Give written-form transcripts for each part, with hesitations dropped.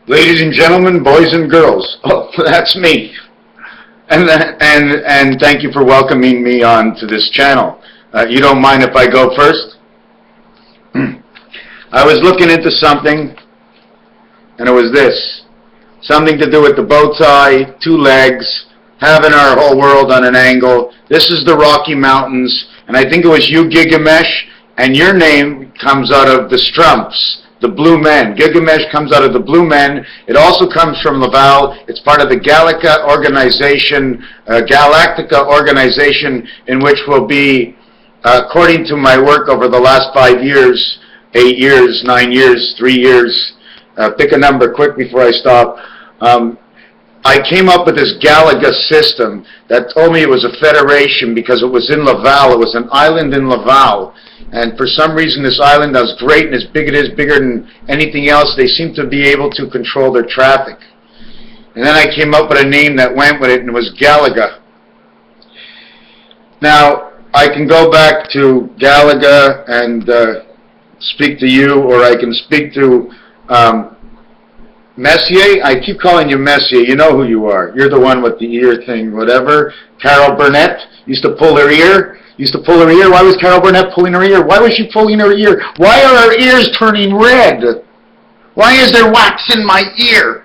Ladies and gentlemen, boys and girls, oh, that's me. And thank you for welcoming me on to this channel. You don't mind if I go first? I was looking into something, and it was this. Something to do with the bow tie, 2 legs, having our whole world on an angle. This is the Rocky Mountains, and I think it was you, Gilgamesh, and your name comes out of the Strumps. The Blue Men. Gilgamesh comes out of the Blue Men. It also comes from Laval. It's part of the Galactica organization, in which will be, according to my work over the last 5 years, 8 years, 9 years, 3 years, pick a number quick before I stop. I came up with this Galaga system that told me it was a federation because it was in Laval. It was an island in Laval. And for some reason, this island is great and it is bigger than anything else. They seem to be able to control their traffic. And then I came up with a name that went with it, and it was Galaga. Now, I can go back to Galaga and speak to you, or I can speak to Messier. I keep calling you Messier. You know who you are. You're the one with the ear thing, whatever. Carol Burnett used to pull her ear. Why was Carol Burnett pulling her ear? Why was she pulling her ear? Why are her ears turning red? Why is there wax in my ear?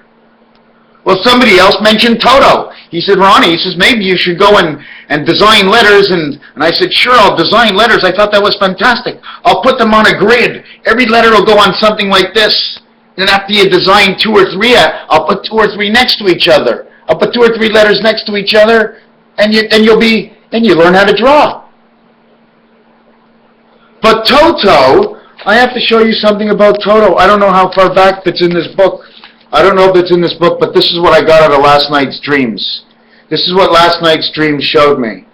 Well, somebody else mentioned Toto. He said, Ronnie, he says, maybe you should go and design letters. And I said, sure, I'll design letters. I thought that was fantastic. I'll put them on a grid. Every letter will go on something like this. And after you design 2 or 3, I'll put 2 or 3 next to each other. I'll put 2 or 3 letters next to each other, and you learn how to draw. But Toto, I have to show you something about Toto. I don't know how far back it's in this book. I don't know if it's in this book, but this is what I got out of last night's dreams. This is what last night's dreams showed me.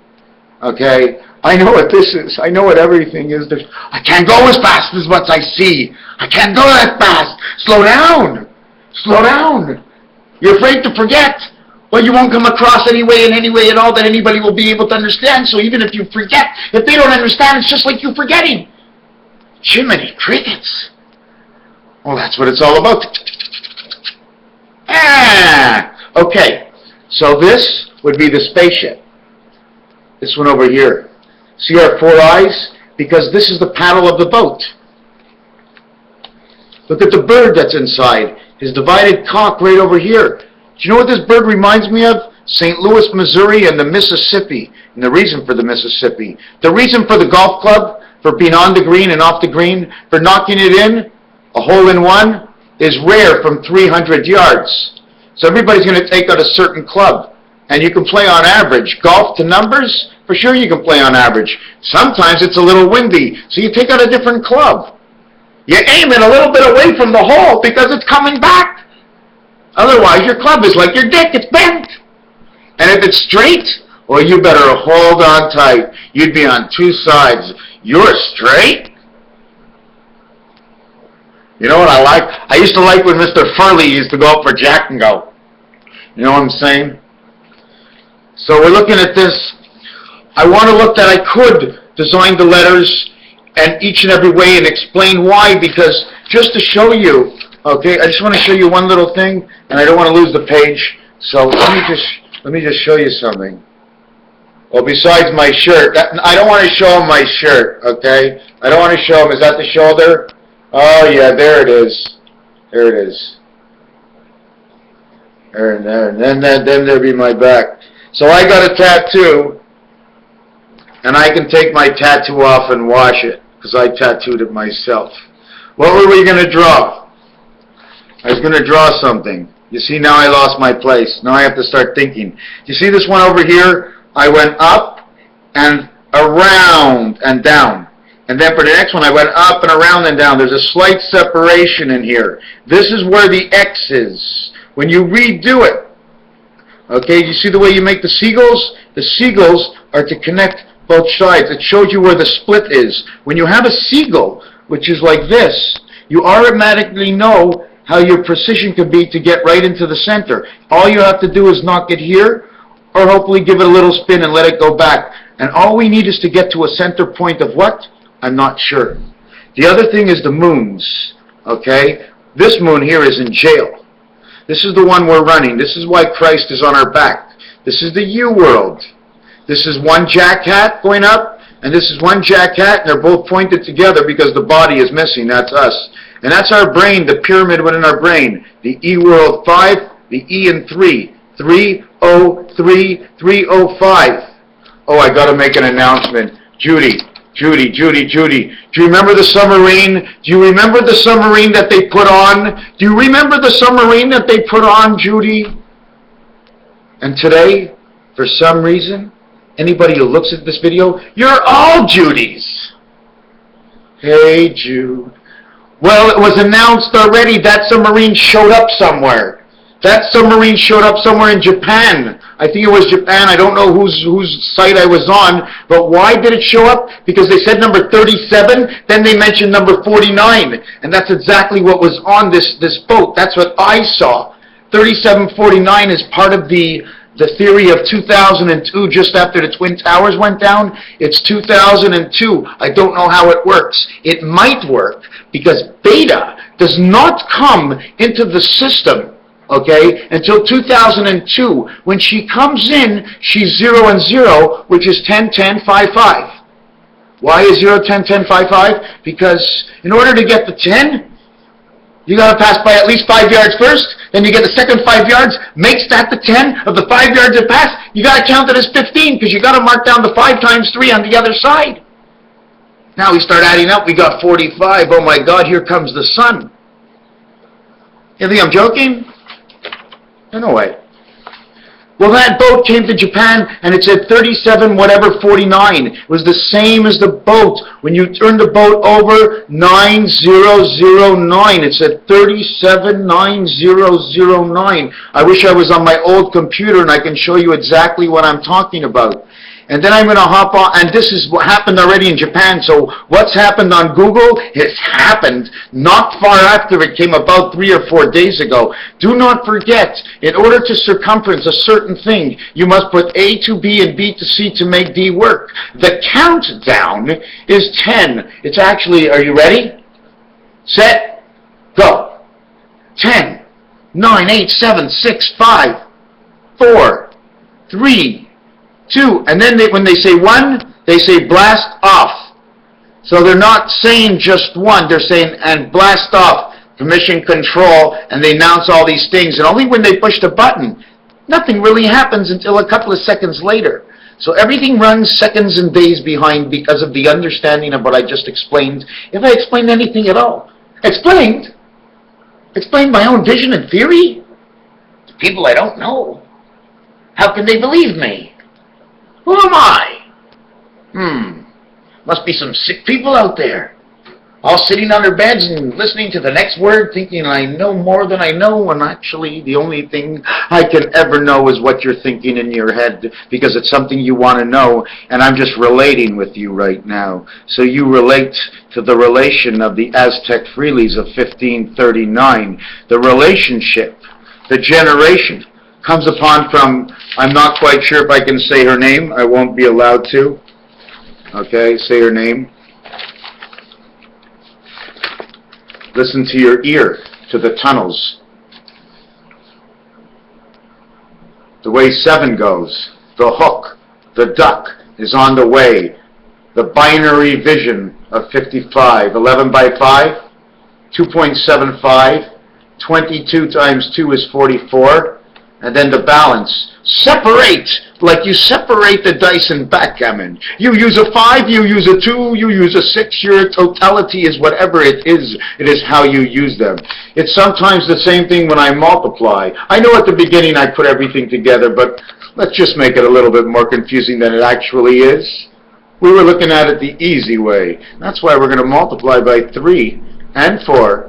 Okay? I know what this is. I know what everything is. I can't go as fast as what I see. I can't go that fast. Slow down. Slow down. You're afraid to forget. Well, you won't come across any way at all that anybody will be able to understand. So even if you forget, if they don't understand, it's just like you forgetting. Jiminy crickets. Well, that's what it's all about. Okay. So this would be the spaceship. This one over here. See our 4 eyes? Because this is the paddle of the boat. Look at the bird that's inside. His divided cock right over here. Do you know what this bird reminds me of? St. Louis, Missouri, and the Mississippi. And the reason for the Mississippi. The reason for the golf club, for being on the green and off the green, for knocking it in, a hole-in-one, is rare from 300 yards. So everybody's going to take out a certain club. And you can play on average. Golf to numbers, for sure you can play on average. Sometimes it's a little windy, so you take out a different club. You aim it a little bit away from the hole because it's coming back. Otherwise, your club is like your dick. It's bent. And if it's straight, well, you better hold on tight. You'd be on 2 sides. You're straight? You know what I like? I used to like when Mr. Furley used to go up for Jack and go. You know what I'm saying? So we're looking at this. I want to look that I could design the letters and each and every way and explain why, because just to show you, okay, I just want to show you one little thing, and I don't want to lose the page. So let me just show you something. Well, besides my shirt, I don't want to show him my shirt, okay? I don't want to show him. Is that the shoulder? Oh yeah, there it is. There it is. There and there, and then there'll be my back. So I got a tattoo, and I can take my tattoo off and wash it, because I tattooed it myself. What were we going to draw? I was going to draw something. You see, now I lost my place. Now I have to start thinking. You see this one over here? I went up and around and down. And then for the next one, I went up and around and down. There's a slight separation in here. This is where the X is. When you redo it, okay, you see the way you make the seagulls? The seagulls are to connect both sides. It shows you where the split is. When you have a seagull, which is like this, you automatically know how your precision can be to get right into the center. All you have to do is knock it here, or hopefully give it a little spin and let it go back. And all we need is to get to a center point of what? I'm not sure. The other thing is the moons, okay? This moon here is in jail. This is the one we're running. This is why Christ is on our back. This is the U world. This is one jack hat going up, and this is one jack hat, and they're both pointed together because the body is missing. That's us. And that's our brain, the pyramid within our brain. The E world 5, the E in 3. 303, 305. Oh, I got to make an announcement. Judy. Do you remember the submarine? Do you remember the submarine that they put on? Do you remember the submarine that they put on, Judy? And today, for some reason, anybody who looks at this video, you're all Judys. Hey, Jude. Well, it was announced already. That submarine showed up somewhere. That submarine showed up somewhere in Japan. I think it was Japan. I don't know whose site I was on. But why did it show up? Because they said number 37, then they mentioned number 49. And that's exactly what was on this boat. That's what I saw. 3749 is part of the theory of 2002, just after the Twin Towers went down. It's 2002. I don't know how it works. It might work because Beta does not come into the system, okay, until 2002. When she comes in, she's 0 and 0, which is 10, 10, 5, 5. Why is 0, 10, 10, 5, 5? Because in order to get the 10, you got to pass by at least 5 yards first, then you get the second 5 yards, makes that the 10 of the 5 yards that pass. You got to count it as 15 because you got to mark down the 5 times 3 on the other side. Now we start adding up, we got 45. Oh my God, here comes the sun. You think I'm joking? No way. Well, that boat came to Japan and it said 37 whatever 49. It was the same as the boat. When you turn the boat over, 9009. It said 379009. I wish I was on my old computer and I can show you exactly what I'm talking about. And then I'm going to hop on, and this is what happened already in Japan. So what's happened on Google has happened not far after it came about 3 or 4 days ago. Do not forget, in order to circumference a certain thing, you must put A to B and B to C to make D work. The countdown is 10. It's actually, are you ready? Set, go. 10, 9, 8, 7, 6, 5, 4, 3, 2, and then when they say 1, they say blast off. So they're not saying just 1, they're saying and blast off, permission control, and they announce all these things. And only when they push the button, nothing really happens until a couple of seconds later. So everything runs seconds and days behind because of the understanding of what I just explained. If I explained anything at all. Explained my own vision and theory? To people I don't know. How can they believe me? Who am I? Must be some sick people out there, all sitting on their beds and listening to the next word, thinking I know more than I know, when actually the only thing I can ever know is what you're thinking in your head, because it's something you want to know, and I'm just relating with you right now. So you relate to the relation of the Aztec Freelies of 1539, the relationship, the generation, comes upon from, I'm not quite sure if I can say her name. I won't be allowed to. Okay, say her name. Listen to your ear, to the tunnels. The way 7 goes, the hook, the duck is on the way. The binary vision of 55, 11 by 5, 2.75, 22 times 2 is 44. And then the balance. Separate, like you separate the dice in backgammon. You use a 5, you use a 2, you use a 6. Your totality is whatever it is. It is how you use them. It's sometimes the same thing when I multiply. I know at the beginning I put everything together, but let's just make it a little bit more confusing than it actually is. We were looking at it the easy way. That's why we're going to multiply by 3 and 4.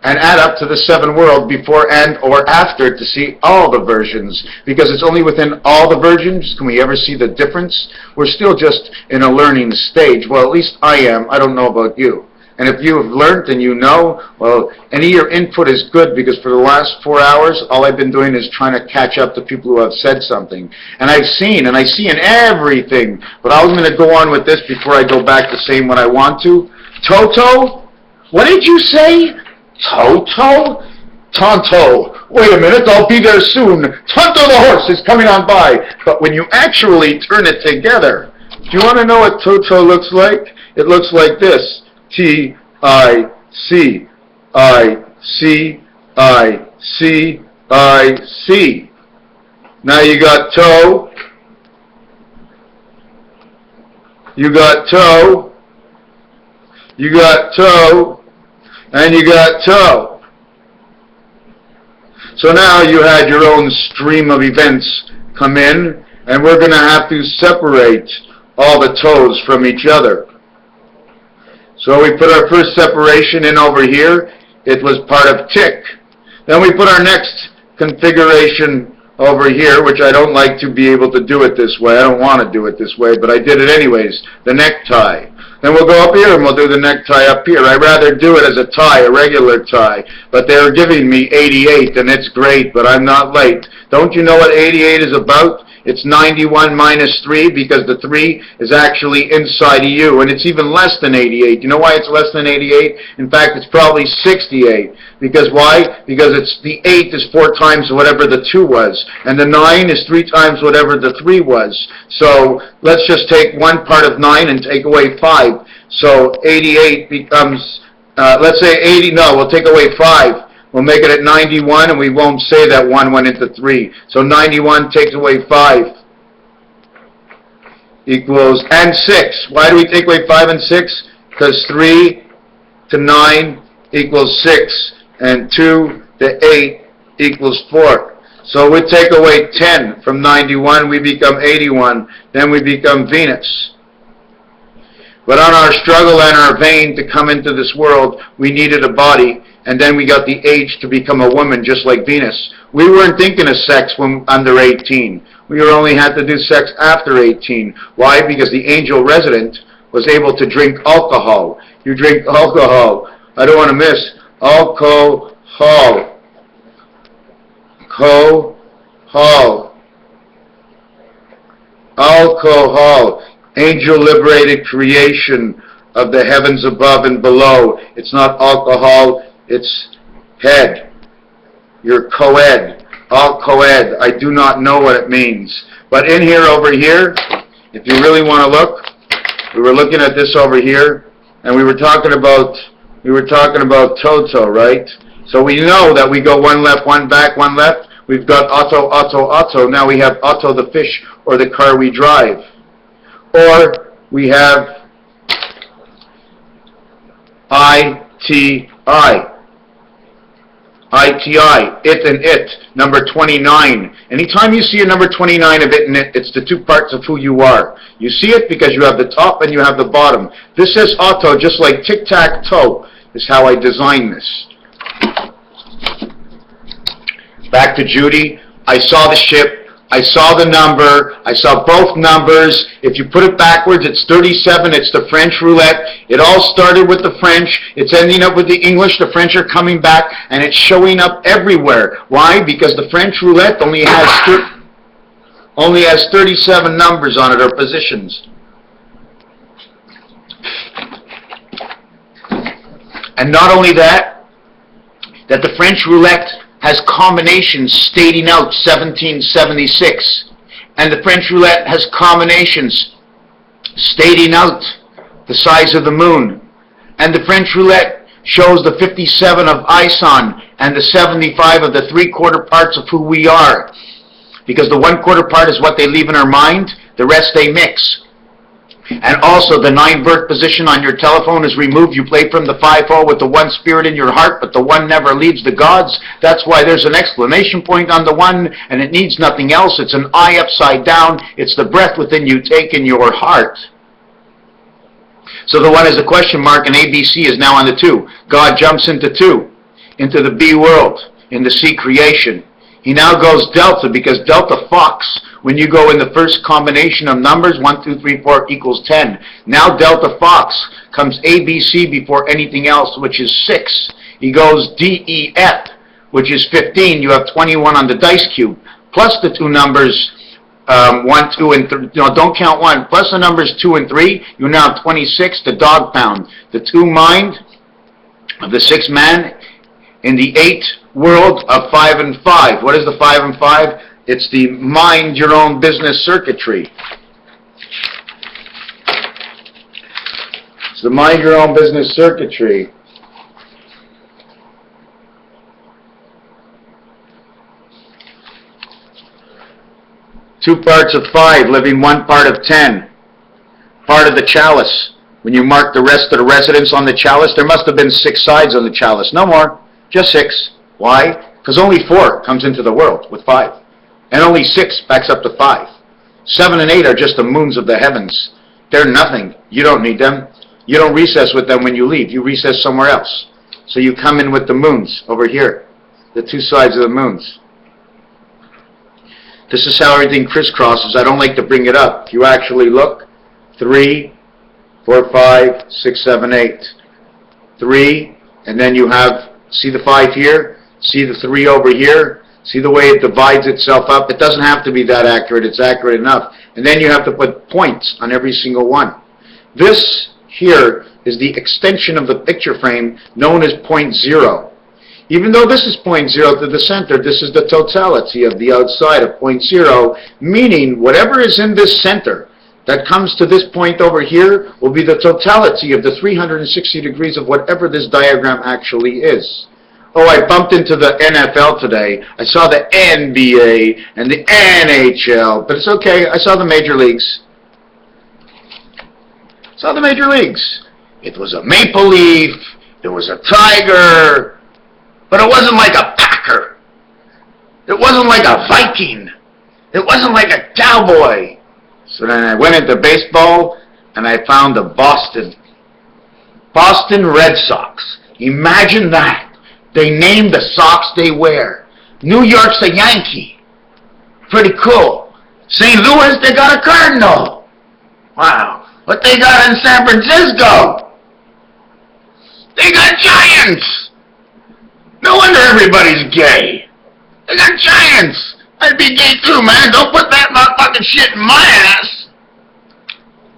And add up to the 7 world before and or after to see all the versions. Because it's only within all the versions can we ever see the difference. We're still just in a learning stage. Well, at least I am. I don't know about you. And if you have learned and you know, well, any of your input is good, because for the last 4 hours, all I've been doing is trying to catch up to people who have said something. And I've seen, and I see in everything. But I was going to go on with this before I go back to saying what I want to. Toto? What did you say? Toto? Tonto. wait a minute, I'll be there soon. Tonto the horse is coming on by. But when you actually turn it together, do you want to know what Toto looks like? It looks like this. T-I-C, I-C, I-C, I-C. Now you got toe. You got toe. You got toe. And you got toe. So now you had your own stream of events come in, and we're going to have to separate all the toes from each other. So we put our first separation in over here. It was part of tick. Then we put our next configuration over here, which I don't like to be able to do it this way. I don't want to do it this way, but I did it anyways. The necktie. Then we'll go up here and we'll do the necktie up here. I'd rather do it as a tie, a regular tie. But they're giving me 88, and it's great, but I'm not late. Don't you know what 88 is about? It's 91 minus 3, because the 3 is actually inside of you, and it's even less than 88. You know why it's less than 88? In fact, it's probably 68. Because why? Because it's the 8 is 4 times whatever the 2 was, and the 9 is 3 times whatever the 3 was. So let's just take one part of 9 and take away 5. So 88 becomes, let's say 80, no, we'll take away 5. We'll make it at 91, and we won't say that 1 went into 3. So 91 takes away 5 equals, and 6. Why do we take away 5 and 6? Because 3 to 9 equals 6, and 2 to 8 equals 4. So we take away 10 from 91, we become 81, then we become Venus. But on our struggle and our vein to come into this world, we needed a body. And then we got the age to become a woman, just like Venus. We weren't thinking of sex when under 18. We only had to do sex after 18. Why? Because the angel resident was able to drink alcohol. You drink alcohol. I don't want to miss alcohol. Alcohol. Angel liberated creation of the heavens above and below. It's not alcohol. It's head. You're co-ed. All co-ed. I do not know what it means. But in here, over here, if you really want to look, we were looking at this over here, and we were talking about Toto, right? So we know that we go one left, one back, one left. We've got auto, auto, auto. Now we have auto the fish or the car we drive. Or we have ITI. ITI, it and it, number 29. Anytime you see a number 29 of it and it, it's the 2 parts of who you are. You see it because you have the top and you have the bottom. This says auto, just like tic-tac-toe is how I designed this. Back to Judy. I saw the ship. I saw the number. I saw both numbers. If you put it backwards, it's 37. It's the French roulette. It all started with the French. It's ending up with the English. The French are coming back, and it's showing up everywhere. Why? Because the French roulette only has 37 numbers on it, or positions. And not only that the French roulette has combinations stating out 1776, and the French roulette has combinations stating out the size of the moon, and the French roulette shows the 57 of Ison and the 75 of the 3/4 parts of who we are, because the 1/4 part is what they leave in our mind, the rest they mix. And also the 9 birth position on your telephone is removed. You play from the 5-0 with the 1 spirit in your heart, but the 1 never leaves the gods. That's why there's an exclamation point on the 1, and it needs nothing else. It's an I upside down. It's the breath within you take in your heart. So the 1 is a question mark, and ABC is now on the 2. God jumps into 2, into the B world, in the C creation. He now goes delta, because delta fox, when you go in the first combination of numbers, 1, 2, 3, 4 equals 10. Now delta fox comes ABC before anything else, which is 6. He goes DEF, which is 15. You have 21 on the dice cube, plus the 2 numbers 1, 2, and 3. No, don't count 1. Plus the numbers 2 and 3, you now have 26, the dog pound. The 2 mind of the 6 man in the 8 world of 5 and 5. What is the 5 and 5? It's the mind your own business circuitry. It's the mind your own business circuitry. Two parts of 5, living one part of 10. Part of the chalice. When you mark the rest of the residents on the chalice, there must have been 6 sides on the chalice. No more. Just 6. Why? Because only 4 comes into the world with 5. And only 6 backs up to 5. 7 and 8 are just the moons of the heavens. They're nothing. You don't need them. You don't recess with them when you leave. You recess somewhere else. So you come in with the moons over here. The 2 sides of the moons. This is how everything crisscrosses. I don't like to bring it up. If you actually look, 3, 4, 5, 6, 7, 8. 3, and then you have, see the 5 here? See the 3 over here? See the way it divides itself up? It doesn't have to be that accurate. It's accurate enough. And then you have to put points on every single one. This here is the extension of the picture frame known as point 0. Even though this is point 0 to the center, this is the totality of the outside of point 0, meaning whatever is in this center that comes to this point over here will be the totality of the 360 degrees of whatever this diagram actually is. Oh, I bumped into the NFL today. I saw the NBA and the NHL, but it's okay. I saw the major leagues. Saw the major leagues. It was a maple leaf. It was a tiger. But it wasn't like a Packer. It wasn't like a Viking. It wasn't like a cowboy. So then I went into baseball, and I found the Boston Red Sox. Imagine that. They named the socks they wear. New York's a Yankee. Pretty cool. St. Louis, they got a Cardinal. Wow. What they got in San Francisco? They got Giants. No wonder everybody's gay. They got Giants. I'd be gay too, man. Don't put that motherfucking shit in my ass.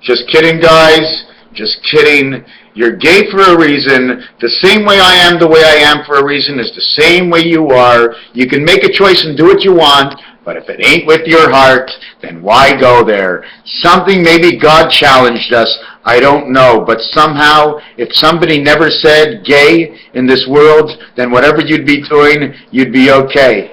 Just kidding, guys. Just kidding. You're gay for a reason. The same way I am the way I am for a reason is the same way you are. You can make a choice and do what you want, but if it ain't with your heart, then why go there? Something maybe God challenged us. I don't know, but somehow, if somebody never said gay in this world, then whatever you'd be doing, you'd be okay.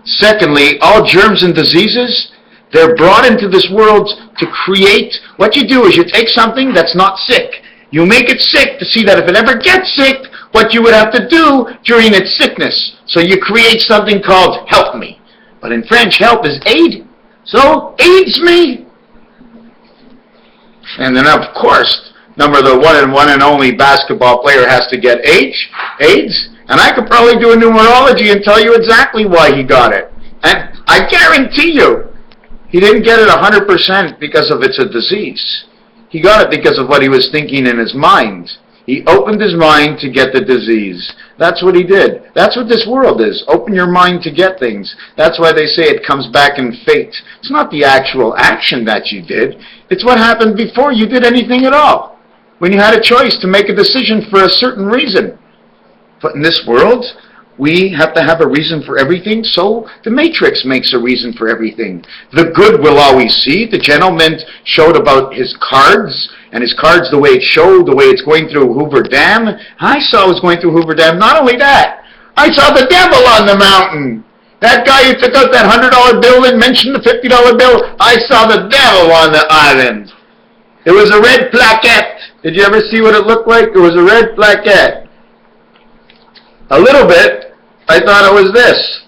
Secondly, all germs and diseases, they're brought into this world to create. What you do is you take something that's not sick. You make it sick to see that if it ever gets sick, what you would have to do during its sickness. So you create something called help me. But in French, help is aid. So, AIDS me. And then, of course, the one and only basketball player has to get AIDS. And I could probably do a numerology and tell you exactly why he got it. And I guarantee you, he didn't get it 100% because of it's a disease. He got it because of what he was thinking in his mind. He opened his mind to get the disease. That's what he did. That's what this world is. Open your mind to get things. That's why they say it comes back in fate. It's not the actual action that you did. It's what happened before you did anything at all. When you had a choice to make a decision for a certain reason. But in this world, we have to have a reason for everything, so the Matrix makes a reason for everything. The good we'll always see. The gentleman showed about his cards, and his cards, the way it showed, the way it's going through Hoover Dam. I saw it was going through Hoover Dam. Not only that, I saw the devil on the mountain. That guy who took out that $100 bill and mentioned the $50 bill, I saw the devil on the island. It was a red plaquette. Did you ever see what it looked like? It was a red plaquette. A little bit. I thought it was this.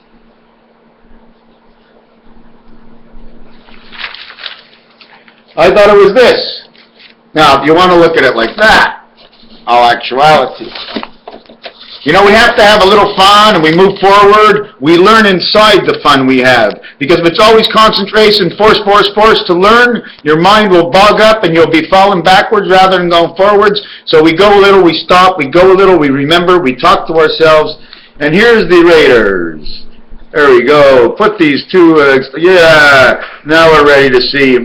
I thought it was this. Now, if you want to look at it like that, all actuality. You know, we have to have a little fun and we move forward. We learn inside the fun we have. Because if it's always concentration, force to learn, your mind will bog up and you'll be falling backwards rather than going forwards. So we go a little, we stop, we go a little, we remember, we talk to ourselves. And here's the Raiders. There we go. Put these two, yeah, now we're ready to see.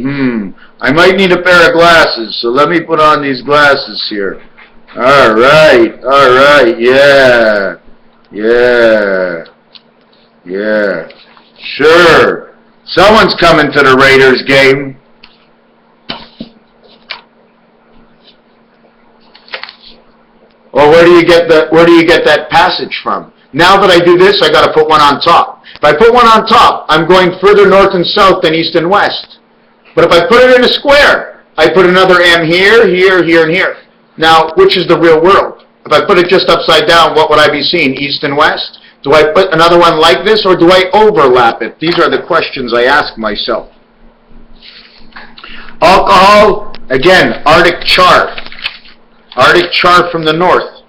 I might need a pair of glasses, so let me put on these glasses here. All right, yeah. Yeah. Yeah. Sure. Someone's coming to the Raiders game. Well, where do you get that passage from? Now that I do this, I got to put one on top. If I put one on top, I'm going further north and south than east and west. But if I put it in a square, I put another M here, here, here, and here. Now, which is the real world? If I put it just upside down, what would I be seeing, east and west? Do I put another one like this, or do I overlap it? These are the questions I ask myself. Alcohol, again, Arctic char. Arctic char from the north.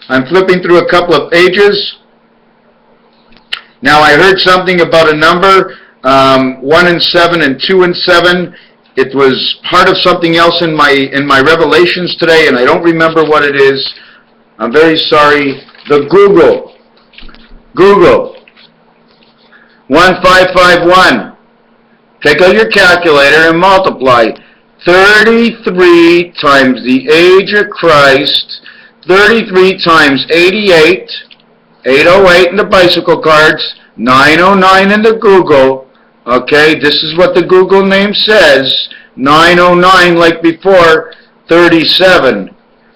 I'm flipping through a couple of pages. Now I heard something about a number, 1 and 7 and 2 and 7. It was part of something else in my revelations today, and I don't remember what it is. I'm very sorry. The Google. 1551. Take out your calculator and multiply 33 times the age of Christ, 33 times 88, 808 in the bicycle cards, 909 in the Google. Okay, this is what the Google name says. 909 like before, 37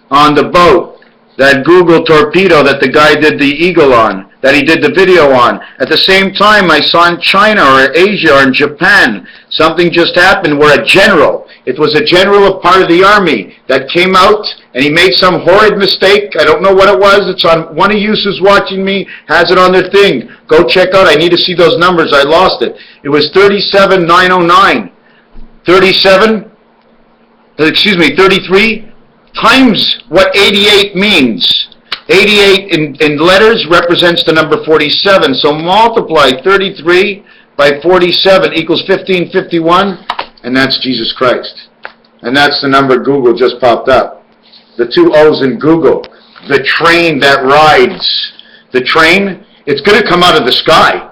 on the boat. That Google torpedo that the guy did the eagle on, that he did the video on. At the same time, I saw in China or Asia or in Japan, something just happened where a general, it was a general of part of the army that came out and he made some horrid mistake. I don't know what it was. It's on, one of you who's watching me has it on their thing. Go check out. I need to see those numbers. I lost it. It was 37,909. 33 times what 88 means. 88 in letters represents the number 47. So multiply 33 by 47 equals 1551, and that's Jesus Christ. And that's the number Google just popped up. The 2 O's in Google. The train that rides. The train, it's going to come out of the sky.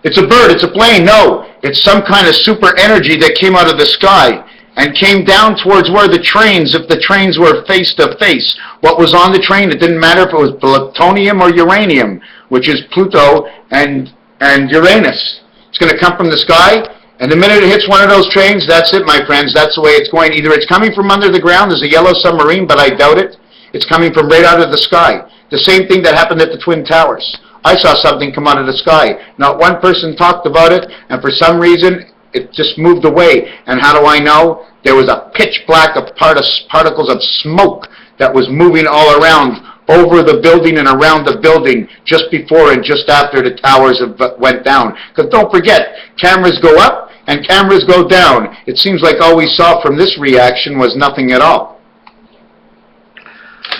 It's a bird, it's a plane. No, it's some kind of super energy that came out of the sky and came down towards where the trains, if the trains were face to face. What was on the train, it didn't matter if it was plutonium or uranium, which is Pluto and Uranus. It's going to come from the sky, and the minute it hits one of those trains, that's it, my friends. That's the way it's going. Either it's coming from under the ground, there's a yellow submarine, but I doubt it. It's coming from right out of the sky. The same thing that happened at the Twin Towers. I saw something come out of the sky. Not one person talked about it, and for some reason, it just moved away. And how do I know? There was a pitch black of particles of smoke that was moving all around over the building and around the building just before and just after the towers went down. Because don't forget, cameras go up and cameras go down. It seems like all we saw from this reaction was nothing at all.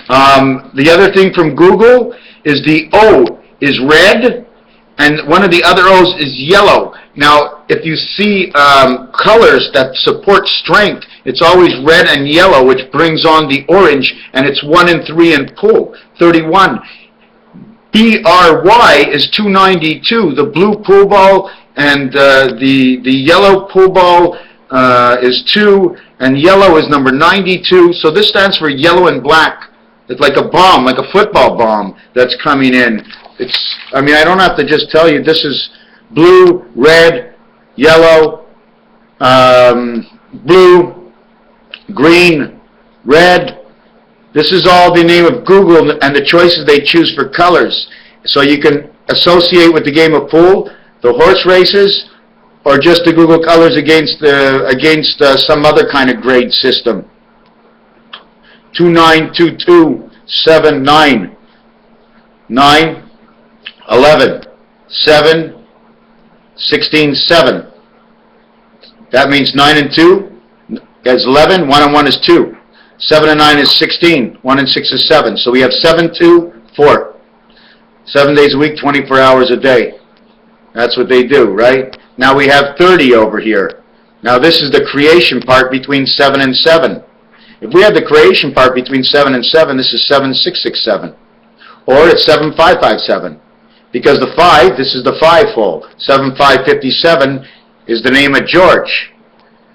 The other thing from Google is the O is red, and one of the other O's is yellow. Now, if you see colors that support strength, it's always red and yellow, which brings on the orange, and it's 1 and 3 in pool, 31. BRY is 292. The blue pool ball and the yellow pool ball is 2, and yellow is number 92. So this stands for yellow and black. It's like a bomb, like a football bomb that's coming in. I mean, I don't have to just tell you, this is blue, red, yellow, blue, green, red. This is all the name of Google and the choices they choose for colors. So you can associate with the game of pool, the horse races, or just the Google colors against some other kind of grade system. 292279 9 11 7 16 7. That means 9 and 2 is 11, 1 and 1 is 2. 7 and 9 is 16, 1 and 6 is 7. So we have 7, 2, 4. 7 days a week, 24 hours a day. That's what they do, right? Now we have 30 over here. Now this is the creation part between 7 and 7. If we have the creation part between 7 and 7, this is 7667. Or it's 7557. Because the 5, this is the 5-fold. 7557 is the name of George.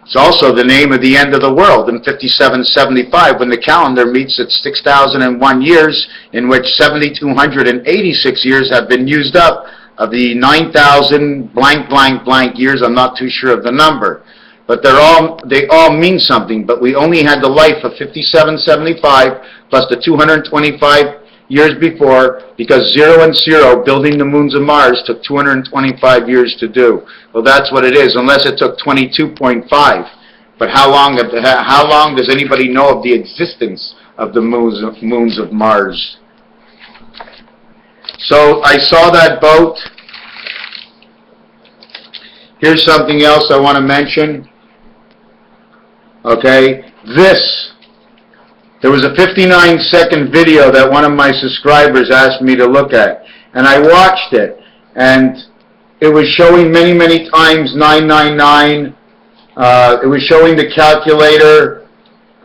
It's also the name of the end of the world in 5775 when the calendar meets at 6,001 years, in which 7,286 years have been used up of the 9,000 blank blank blank years. I'm not too sure of the number, but they all mean something. But we only had the life of 5775 plus the 225 years before, because 0 and 0, building the moons of Mars, took 225 years to do. Well, that's what it is, unless it took 22.5. But how long does anybody know of the existence of the moons of Mars? So I saw that boat. Here's something else I want to mention. Okay, there was a 59-second video that one of my subscribers asked me to look at, and I watched it, and it was showing many, many times 999. It was showing the calculator.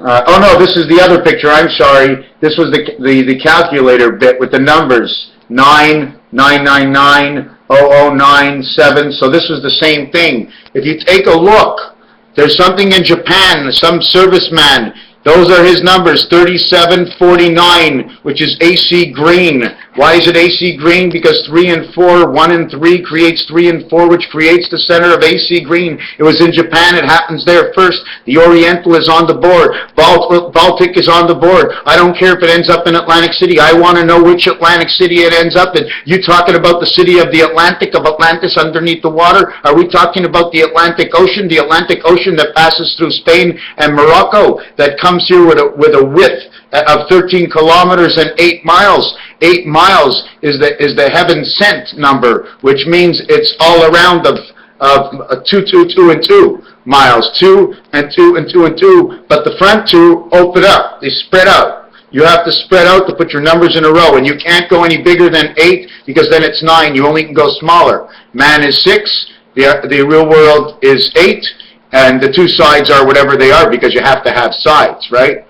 Oh no, this is the other picture. I'm sorry. This was the calculator bit with the numbers 999 0097. So this was the same thing. If you take a look, there's something in Japan. Some serviceman. Those are his numbers, 3749, which is AC green. Why is it AC green? Because 3 and 4, 1 and 3 creates 3 and 4, which creates the center of AC green. It was in Japan. It happens there first. The Oriental is on the board. Baltic is on the board. I don't care if it ends up in Atlantic City. I want to know which Atlantic City it ends up in. You talking about the city of the Atlantic, of Atlantis underneath the water? Are we talking about the Atlantic Ocean? The Atlantic Ocean that passes through Spain and Morocco, that comes here with a width of 13 kilometers and 8 miles. 8 miles is the heaven sent number, which means it's all around of 2, 2, 2, and 2 miles. 2 and 2 and 2 and 2, but the front two open up. They spread out. You have to spread out to put your numbers in a row, and you can't go any bigger than 8, because then it's 9. You only can go smaller. Man is 6. The real world is 8. And the two sides are whatever they are, because you have to have sides, right?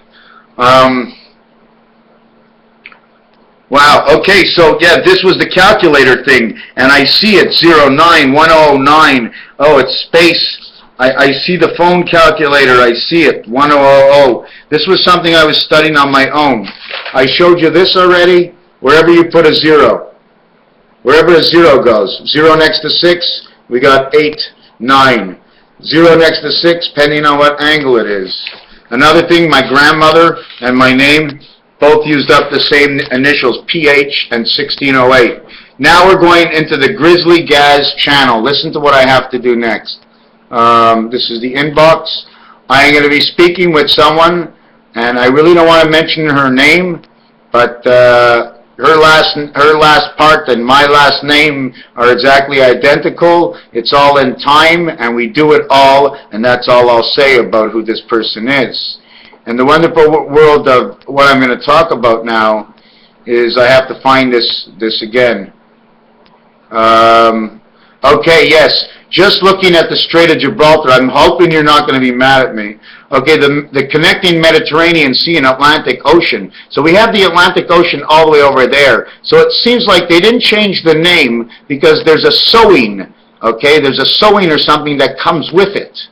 Wow, okay, so yeah, this was the calculator thing, and I see it, 09109. Oh, it's space. I see the phone calculator, I see it, 1000. This was something I was studying on my own. I showed you this already. Wherever you put a 0, wherever a 0 goes, 0 next to 6, we got 8, 9. 0 next to 6, depending on what angle it is. Another thing, my grandmother and my name both used up the same initials, PH and 1608. Now we're going into the Grizzly Gaz channel. Listen to what I have to do next. This is the inbox. I am going to be speaking with someone, and I really don't want to mention her name, but her last part and my last name are exactly identical. It's all in time, and we do it all, and that's all I'll say about who this person is. And the wonderful world of what I'm going to talk about now is, I have to find this again. Okay, yes. Just looking at the Strait of Gibraltar, I'm hoping you're not going to be mad at me. Okay, the connecting Mediterranean Sea and Atlantic Ocean. So we have the Atlantic Ocean all the way over there. So it seems like they didn't change the name because there's a sewing. Okay, there's a sewing or something that comes with it.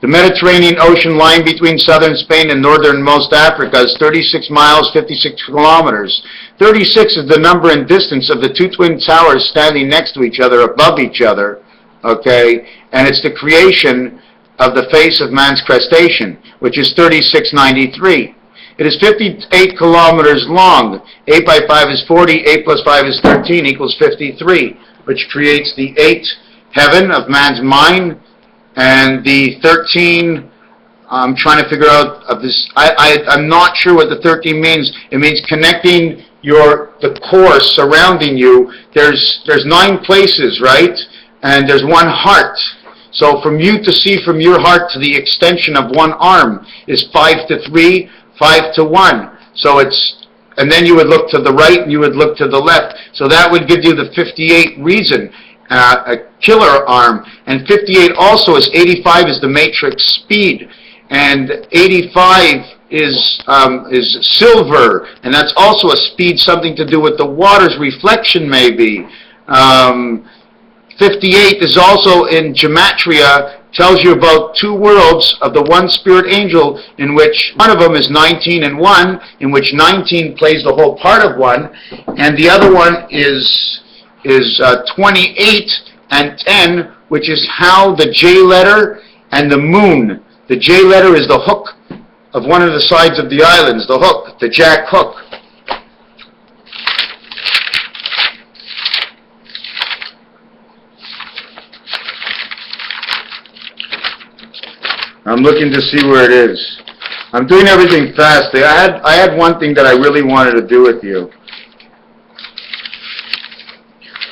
The Mediterranean Ocean lying between southern Spain and northernmost Africa is 36 miles, 56 kilometers. 36 is the number and distance of the two twin towers standing next to each other, above each other. Okay, and it's the creation of the face of man's crustacean, which is 3693. It is 58 kilometers long. 8 by 5 is 40, 8 plus 5 is 13 equals 53, which creates the 8 heaven of man's mind, and the 13, I'm trying to figure out of this, I'm not sure what the 13 means. It means connecting the core surrounding you. There's 9 places, right? And there's one heart. So from you to see from your heart to the extension of one arm is 5 to 3, 5 to 1. So it's, and then you would look to the right and you would look to the left. So that would give you the 58 reason, a killer arm. And 58 also is 85 is the matrix speed. And 85 is silver. And that's also a speed, something to do with the water's reflection maybe. 58 is also in gematria tells you about two worlds of the one spirit angel, in which one of them is 19 and 1, in which 19 plays the whole part of 1, and the other one is 28 and 10, which is how the J letter and the moon. The J letter is the hook of one of the sides of the islands, the hook, the jack hook. I'm looking to see where it is. I'm doing everything fast. I had one thing that I really wanted to do with you.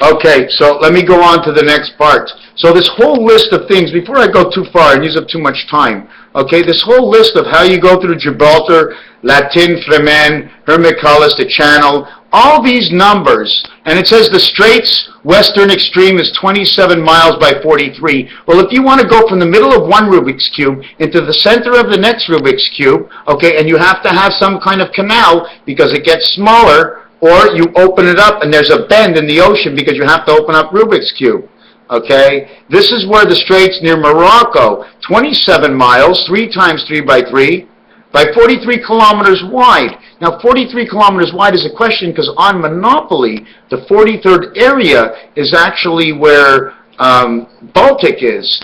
Okay, so let me go on to the next part. So this whole list of things, before I go too far and use up too much time, okay, this whole list of how you go through Gibraltar, Latin, Fremen, Hermicalis, the Channel, all these numbers, and it says the Straits western extreme is 27 miles by 43. Well, if you want to go from the middle of one Rubik's Cube into the center of the next Rubik's Cube, okay, and you have to have some kind of canal because it gets smaller, or you open it up and there's a bend in the ocean because you have to open up Rubik's Cube. Okay, this is where the Straits near Morocco, 27 miles, 3 times 3 by 3, by 43 kilometers wide. Now, 43 kilometers wide is a question because on Monopoly, the 43rd area is actually where Baltic is.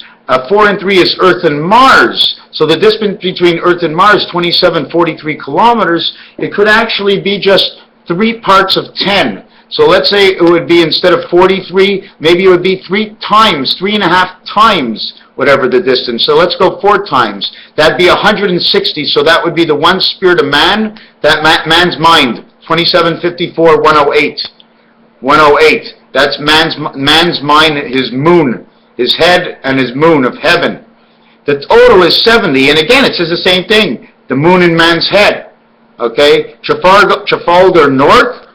4 and 3 is Earth and Mars. So the distance between Earth and Mars, 27, 43 kilometers, it could actually be just 3 parts of 10. So let's say it would be, instead of 43, maybe it would be 3 times, 3.5 times whatever the distance. So let's go 4 times. That'd be 160. So that would be the one spirit of man, that man's mind. 2754, 108. 108. That's man's mind, his moon, his head and his moon of heaven. The total is 70. And again, it says the same thing. The moon in man's head. Okay? Trafalgar North,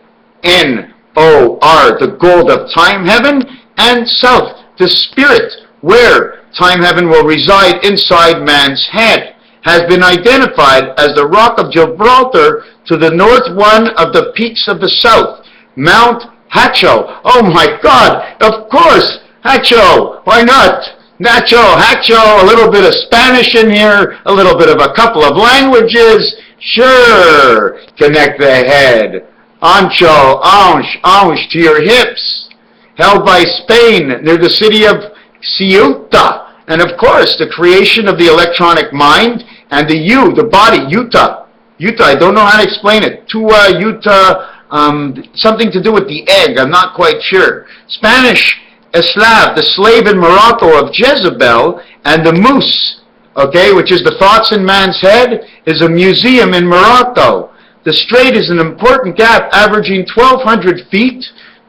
N-O-R, the gold of time heaven, and south, the spirit, where time heaven will reside inside man's head, has been identified as the Rock of Gibraltar to the north one of the peaks of the south, Mount Hacho. Oh my God, of course, Hacho, why not? Nacho, Hacho, a little bit of Spanish in here, a little bit of a couple of languages, sure, connect the head. Ancho, anch to your hips, held by Spain near the city of Ceuta. And of course, the creation of the electronic mind and the you, the body, Utah. Utah, I don't know how to explain it. Tua, Utah, something to do with the egg, I'm not quite sure. Spanish, Eslav, the slave in Morocco of Jezebel, and the moose, okay, which is the thoughts in man's head, is a museum in Morocco. The strait is an important gap averaging 1,200 feet,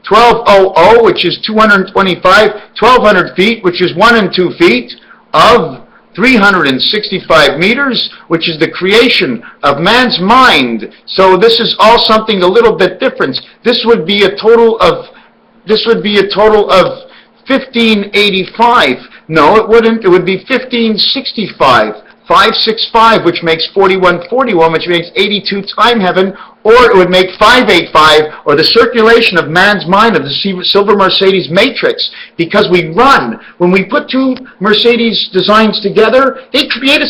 1200, which is 225, 1,200 feet, which is 1 and 2 feet, of 365 meters, which is the creation of man's mind. So this is all something a little bit different. This would be a total of 1585. No, it wouldn't. It would be 1565. 565, which makes 4141, which makes 82 time heaven, or it would make 585, or the circulation of man's mind of the silver Mercedes matrix, because we run. When we put 2 Mercedes designs together, they create a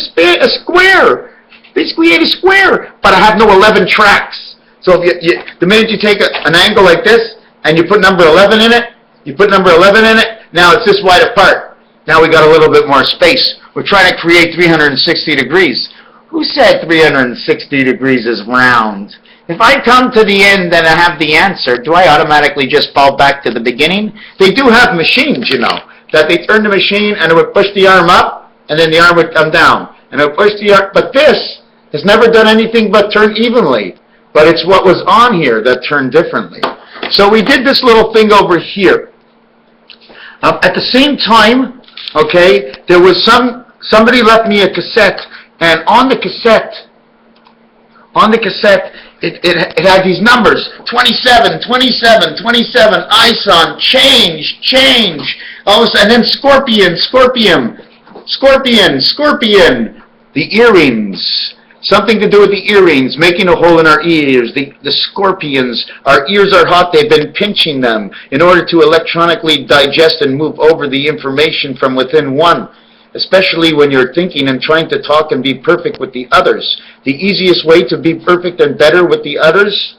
square. They create a square, but I have no 11 tracks. So if the minute you take an angle like this, and you put number 11 in it, now it's this wide apart. Now we got a little bit more space. We're trying to create 360 degrees. Who said 360 degrees is round? If I come to the end and I have the answer, do I automatically just fall back to the beginning? They do have machines, you know, that they turn the machine and it would push the arm up, and then the arm would come down. And it would push the arm, but this has never done anything but turn evenly. But it's what was on here that turned differently. So we did this little thing over here. At the same time, okay, there was somebody left me a cassette, and on the cassette, it had these numbers, 27, 27, 27, ISON, change, all of a sudden, and then scorpion, the earrings, something to do with the earrings, making a hole in our ears, the scorpions, our ears are hot, they've been pinching them in order to electronically digest and move over the information from within one. especially when you're thinking and trying to talk and be perfect with the others. The easiest way to be perfect and better with the others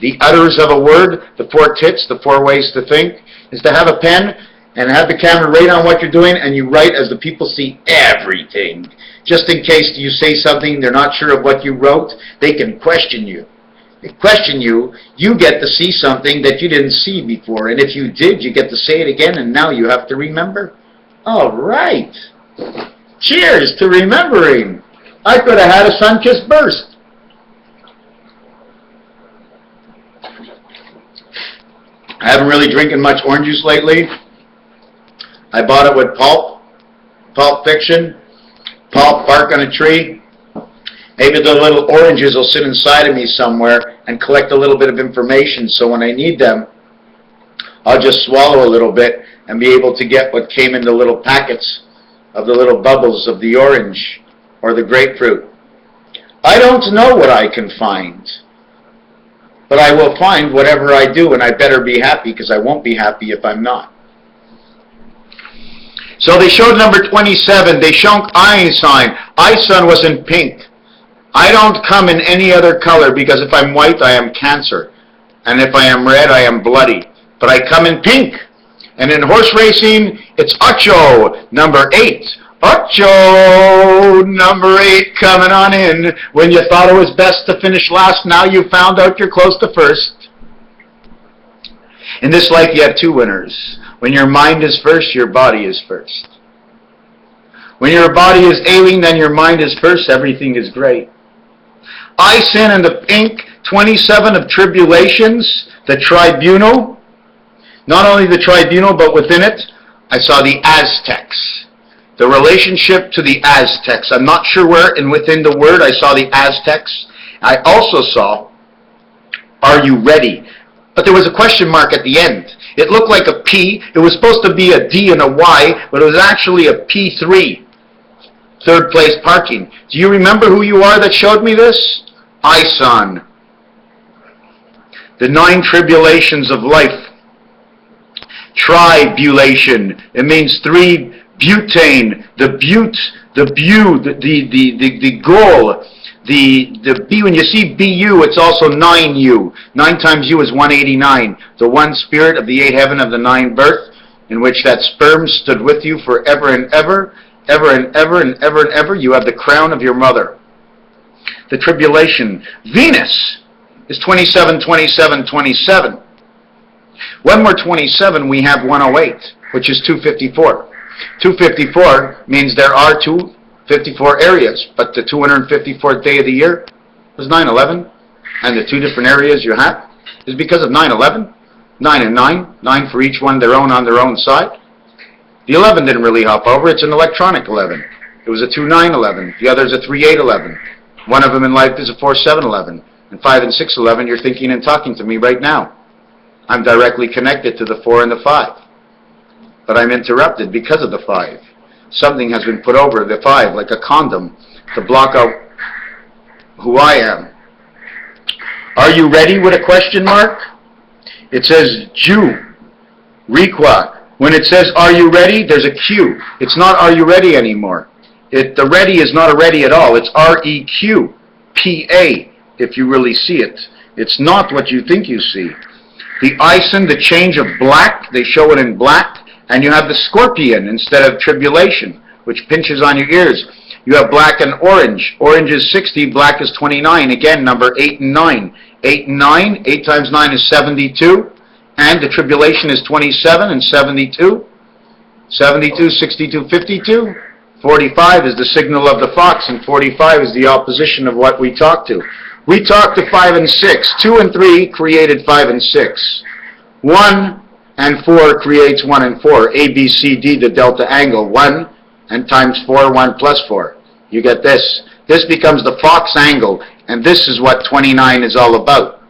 of a word, the 4 tits, the 4 ways to think, is to have a pen and have the camera right on what you're doing, and you write as the people see everything. Just in case you say something, they're not sure of what you wrote, they can question you. They question you, you get to see something that you didn't see before, and if you did, you get to say it again, and now you have to remember. All right. Cheers to remembering. I could have had a sun-kissed burst. I haven't really drinking much orange juice lately. I bought it with Pulp Fiction, pulp, bark on a tree. Maybe the little oranges will sit inside of me somewhere and collect a little bit of information, so when I need them, I'll just swallow a little bit and be able to get what came in the little packets of the little bubbles of the orange or the grapefruit. I don't know what I can find, but I will find whatever I do, and I better be happy, because I won't be happy if I'm not. So they showed number 27. They showed Einstein. Einstein was in pink. I don't come in any other color, because if I'm white, I am Cancer. And if I am red, I am bloody. But I come in pink. And in horse racing, it's Ocho, number 8. Ocho, number 8, coming on in. When you thought it was best to finish last, now you found out you're close to first. In this life, you have 2 winners. When your mind is first, your body is first. When your body is ailing, then your mind is first. Everything is great. I sin in the pink, 27 of tribulations, the tribunal. Not only the tribunal, but within it, I saw the Aztecs. The relationship to the Aztecs. I'm not sure where, and within the word, I saw the Aztecs. I also saw, are you ready? But there was a question mark at the end. It looked like a P. It was supposed to be a D and a Y, but it was actually a P3. 3rd place parking. Do you remember who you are that showed me this? Ison. The 9 tribulations of life. Tribulation. It means 3 butane. The goal. The B, when you see BU, it's also 9U. 9 times U is 189. The one spirit of the 8 heaven of the 9 birth, in which that sperm stood with you forever and ever, ever and ever and ever and ever. You have the crown of your mother. The tribulation. Venus is 27, 27, 27. One more 27, we have 108, which is 254. 254 means there are 254 areas, but the 254th day of the year was 9/11, and the 2 different areas you have is because of 9/11. 9 and 9, 9 for each one on their own side. The 11 didn't really hop over. It's an electronic 11. It was a 2-9-11. The other is a 3-8-11. One of them in life is a 4-7-11. And 5 and 6-11, you're thinking and talking to me right now. I'm directly connected to the 4 and the 5. But I'm interrupted because of the 5. Something has been put over the 5, like a condom, to block out who I am. Are you ready with a question mark? It says Jew, Requa. When it says, are you ready, there's a Q. It's not, are you ready anymore. The ready is not a ready at all. It's R-E-Q-P-A, if you really see it. It's not what you think you see. The Ison, the change of black, they show it in black. And you have the scorpion instead of tribulation, which pinches on your ears. You have black and orange. Orange is 60, black is 29. Again, number 8 and 9. 8 and 9, 8 times 9 is 72. And the tribulation is 27 and 72. 72, 62, 52. 45 is the signal of the fox, and 45 is the opposition of what we talk to. We talk to 5 and 6. 2 and 3 created 5 and 6. 1 and 4 creates 1 and 4. A, B, C, D, the delta angle. 1 and times 4, 1 plus 4. You get this. This becomes the fox angle, and this is what 29 is all about.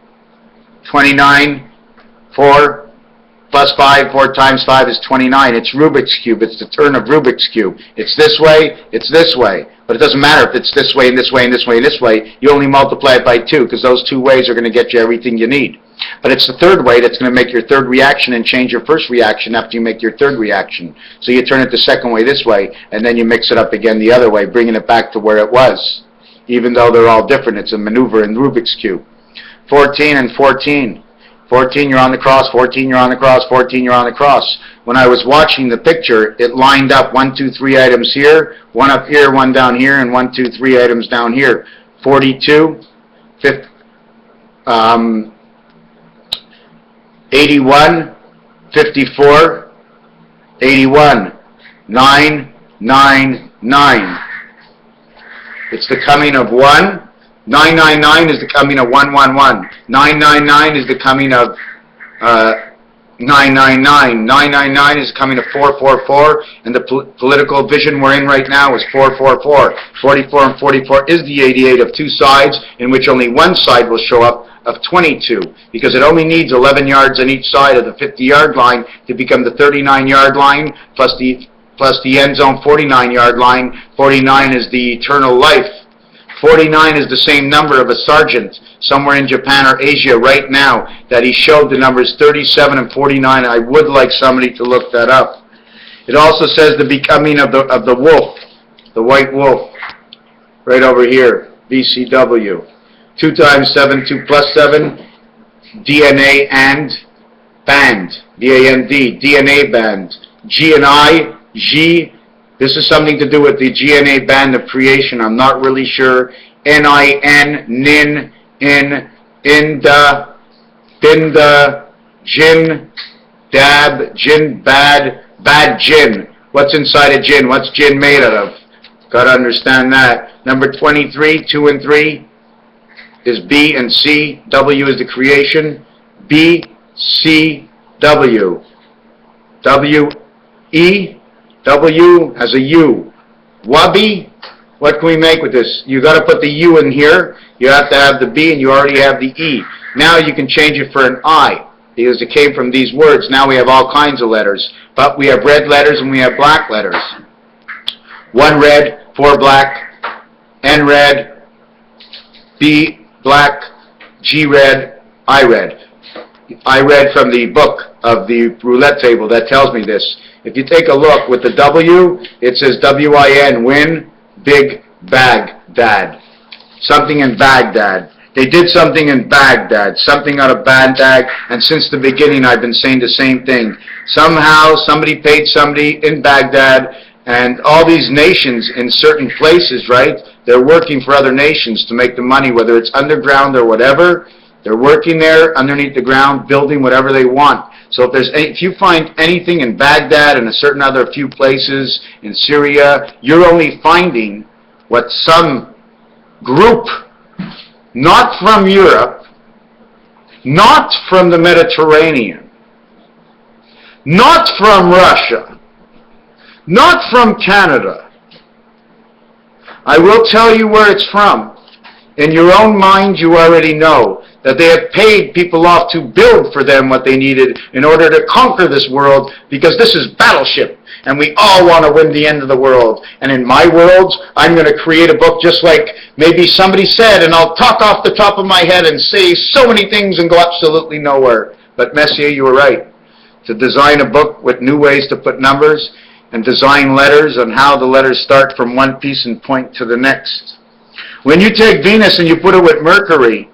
29, 4, plus 5, 4 times 5 is 29. It's Rubik's Cube. It's the turn of Rubik's Cube. It's this way, it's this way. But it doesn't matter if it's this way and this way and this way and this way. You only multiply it by 2 because those 2 ways are going to get you everything you need. But it's the third way that's going to make your third reaction and change your first reaction after you make your third reaction. So you turn it the second way this way, and then you mix it up again the other way, bringing it back to where it was. Even though they're all different, it's a maneuver in Rubik's Cube. 14 and 14. 14, you're on the cross. 14, you're on the cross. 14, you're on the cross. When I was watching the picture, it lined up 1, 2, 3 items here, 1 up here, 1 down here, and 1, 2, 3 items down here. 42, 81, 54, 81, 9, 9, 9. It's the coming of 1. 999 is the coming of 111. 999 is the coming of 999. 999 is coming of 444, and the political vision we're in right now is 444. 44 and 44 is the 88 of 2 sides, in which only one side will show up of 22, because it only needs 11 yards on each side of the 50-yard line to become the 39-yard line, plus the end zone 49-yard line. 49 is the eternal life. 49 is the same number of a sergeant somewhere in Japan or Asia right now that he showed the numbers 37 and 49. I would like somebody to look that up. It also says the becoming of the wolf, the white wolf, right over here, BCW. 2 times 7, 2 plus 7, DNA and band, B-A-N-D, DNA band. G and I, G. This is something to do with the GNA band of creation. I'm not really sure. N-I-N, nin, in, inda, binda, jin, dab, jin, bad, bad jin. What's inside a jin? What's jin made out of? Got to understand that. Number 23, 2 and 3 is B and C. W is the creation. B, C, W. W, E. W has a U. Wabi, what can we make with this? You got to put the U in here. You have to have the B, and you already have the E. Now you can change it for an I, because it came from these words. Now we have all kinds of letters. But we have red letters and we have black letters. 1 red, 4 black, N red, B black, G red, I red. I read from the book of the roulette table that tells me this. If you take a look with the W, it says W-I-N, win, big, Baghdad. Something in Baghdad. They did something in Baghdad, something out of Baghdad, and since the beginning I've been saying the same thing. Somehow somebody paid somebody in Baghdad, and all these nations in certain places, right, they're working for other nations to make the money, whether it's underground or whatever. They're working there underneath the ground, building whatever they want. So if you find anything in Baghdad and a certain other few places in Syria, you're only finding what some group, not from Europe, not from the Mediterranean, not from Russia, not from Canada. I will tell you where it's from. In your own mind, you already know that they have paid people off to build for them what they needed in order to conquer this world, because this is Battleship, and we all want to win the end of the world. And in my world, I'm going to create a book just like maybe somebody said, and I'll talk off the top of my head and say so many things and go absolutely nowhere. But Messier, you were right. To design a book with new ways to put numbers and design letters and how the letters start from one piece and point to the next. When you take Venus and you put it with Mercury,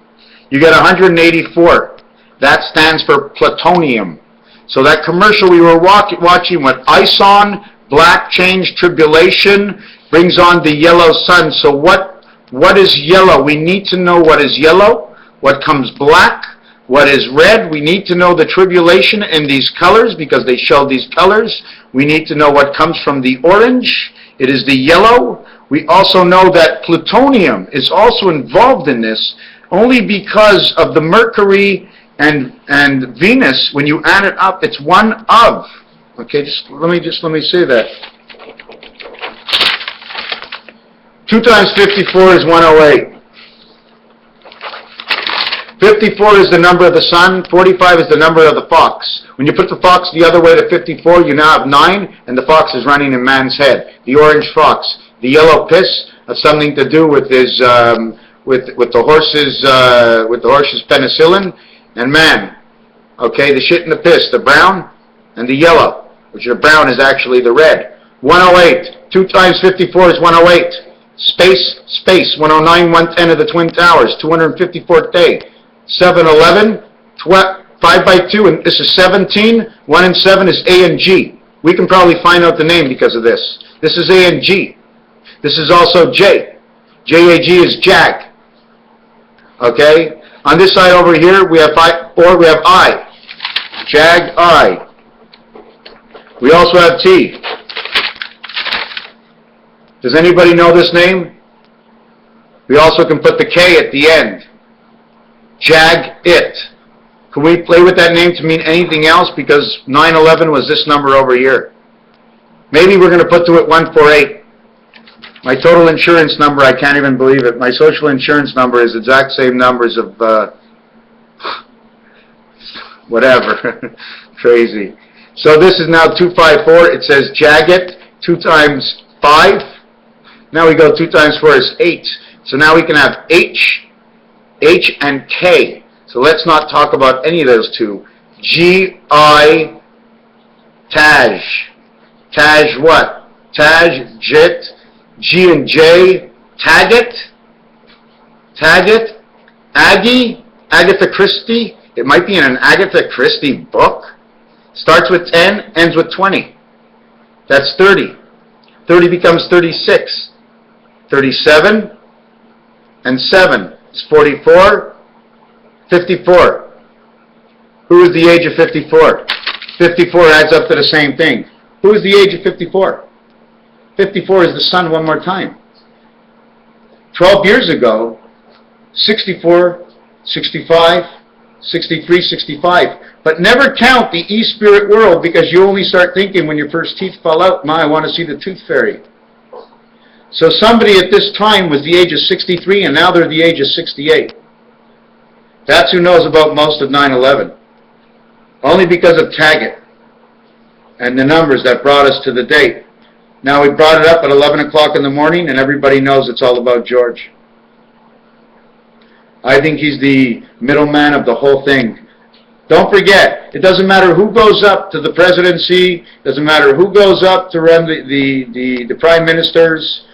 you get 184. That stands for plutonium. So that commercial we were watching with ice on, black change, tribulation, brings on the yellow sun. So what is yellow? We need to know what is yellow, what comes black, what is red. We need to know the tribulation in these colors because they show these colors. We need to know what comes from the orange. It is the yellow. We also know that plutonium is also involved in this, only because of the Mercury and Venus. When you add it up, it's one of. Okay, let me say that. 2 times 54 is 108. 54 is the number of the sun, 45 is the number of the fox. When you put the fox the other way to 54, you now have 9, and the fox is running in man's head. The orange fox. The yellow piss has something to do with his, with the horse's penicillin, and man. Okay, the shit and the piss, the brown and the yellow, which the brown is actually the red. 108, 2 times 54 is 108. Space, space, 109, 110 of the Twin Towers, 254th day. 711, 5 by 2, and this is 17. 1 and 7 is A and G. We can probably find out the name because of this. This is A and G. This is also J. J-A-G is Jag. Okay? On this side over here, we have 4, we have I. Jag, I. We also have T. Does anybody know this name? We also can put the K at the end. Jag, it. Can we play with that name to mean anything else? Because 911 was this number over here. Maybe we're going to put to it 148. My total insurance number, I can't even believe it. My social insurance number is exact same numbers of, whatever. Crazy. So this is now 254. It says Jagged, 2 times 5. Now we go 2 times 4 is 8. So now we can have H, and K. So let's not talk about any of those two. G-I, Taj. Taj what? Taj, Jit, G and J, Taggett, Aggie, Agatha Christie. It might be in an Agatha Christie book. Starts with 10, ends with 20. That's 30. 30 becomes 36. 37 and 7 is 44. 54. Who is the age of 54? 54 adds up to the same thing. Who is the age of 54? 54 is the sun one more time. 12 years ago, 64, 65, 63, 65. But never count the E-spirit world, because you only start thinking when your first teeth fall out, I want to see the tooth fairy. So somebody at this time was the age of 63, and now they're the age of 68. That's who knows about most of 9/11. Only because of Taggett and the numbers that brought us to the date. Now we brought it up at 11 o'clock in the morning, and everybody knows it's all about George. I think he's the middleman of the whole thing. Don't forget, it doesn't matter who goes up to the presidency, doesn't matter who goes up to run the prime ministers.